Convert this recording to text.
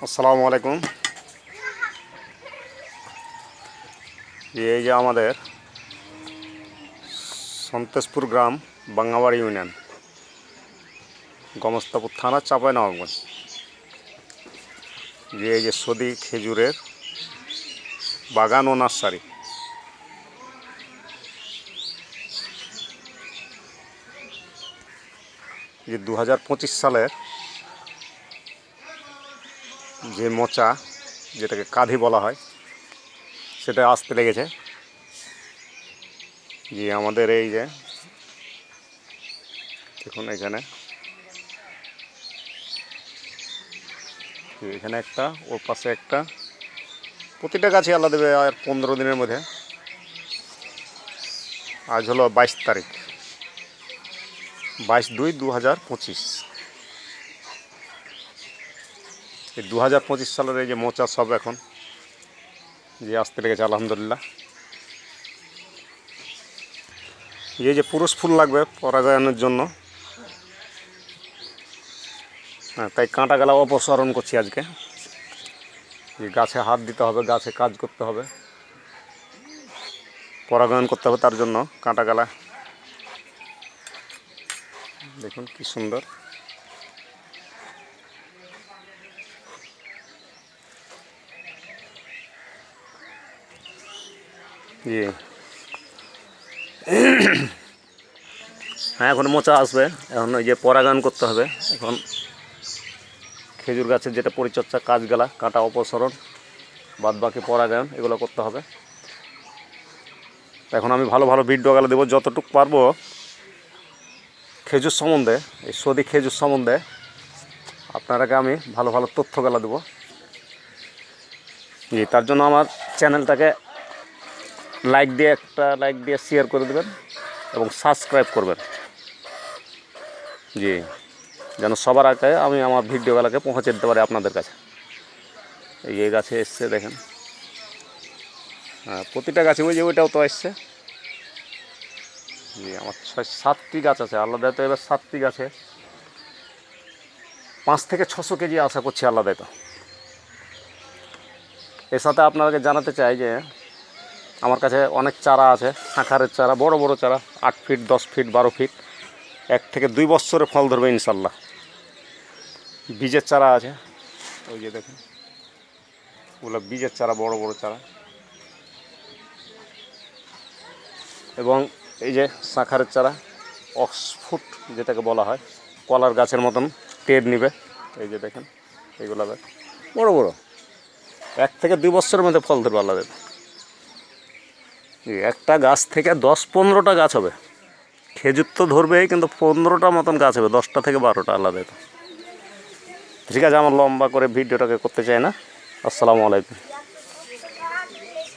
আসসালামু আলাইকুম। এই যে আমাদের সন্তোষপুর গ্রাম, বাঙ্গাবাড়ি ইউনিয়ন, গমস্তাপুর থানা, চাঁপাইনবাবগঞ্জ। এই যে সদি খেজুরের বাগান ও নার্সারি। যে 2025 সালের যে মোচা, যেটাকে কাঁধি বলা হয়, সেটা আসতে লেগেছে। যে আমাদের এই যে দেখুন, এখানে একটা, ওর পাশে একটা, প্রতিটা গাছে আল্লাহ দেবে আর 15 দিনের মধ্যে। আজ হলো 22 তারিখ, 22/2/2025। এই 2025 সালের এই যে মোচা সব এখন যে আসতে লেগেছে আলহামদুলিল্লাহ। এই যে পুরুষ ফুল লাগবে পরাগায়নের জন্য, তাই কাঁটা গালা অপসারণ করছি আজকে। যে গাছে হাত দিতে হবে, গাছে কাজ করতে হবে, পরাগায়ন করতে হবে, তার জন্য কাঁটা গালা। দেখুন কি সুন্দর। হ্যাঁ, এখন মোচা আসবে, এখন ওই যে পরাগায়ন করতে হবে। এখন খেজুর গাছের যেটা পরিচর্যা, কাজ গেলা, কাঁটা অপসারণ, বাদ বাকি পরাগায়ন, এগুলো করতে হবে। এখন আমি ভালো ভালো ভিডিও গেলা দেবো, যতটুকু পারবো খেজুর সম্বন্ধে, এই সদি খেজুর সম্বন্ধে আপনারাকে আমি ভালো ভালো তথ্য গেলা দেবো। তার জন্য আমার চ্যানেলটাকে একটা লাইক দিয়ে শেয়ার করে দেবেন এবং সাবস্ক্রাইব করবেন। যেন সবার আগে আমি আমার ভিডিওগুলোকে পৌঁছে দিতে পারি আপনাদের কাছে। এই গাছে এসছে দেখেন, হ্যাঁ, প্রতিটা গাছে। ওই যে ওইটাও তো এসছে। আমার 6-7টি গাছ আছে আল্লাহ তো। এবার 7টি গাছে 5 থেকে 600 কেজি আশা করছি আল্লাহ তো। এর সাথে আপনাদেরকে জানাতে চাই যে আমার কাছে অনেক চারা আছে, শাঁখারের চারা, বড় বড় চারা, 8 ফিট, 10 ফিট, 12 ফিট, 1 থেকে 2 বছরে ফল ধরবে ইনশাল্লাহ। বীজের চারা আছে, ওই যে দেখুন, ওগুলো বীজের চারা, বড় বড় চারা। এবং এই যে শাঁখারের চারা, অক্সফুট যেটাকে বলা হয়, কলার গাছের মতন টের নিবে। এই যে দেখেন, এইগুলো বড় বড়, 1 থেকে 2 বছরের মধ্যে ফল ধরবে আল্লাহ। একটা গাছ থেকে 10-15টা গাছ হবে। খেজুর তো ধরবেই, কিন্তু 15টা মতন গাছ হবে, 10টা থেকে 12টা আলাদা। ঠিক আছে, আমার লম্বা করে ভিডিওটাকে করতে চাই না। আসসালামু আলাইকুম।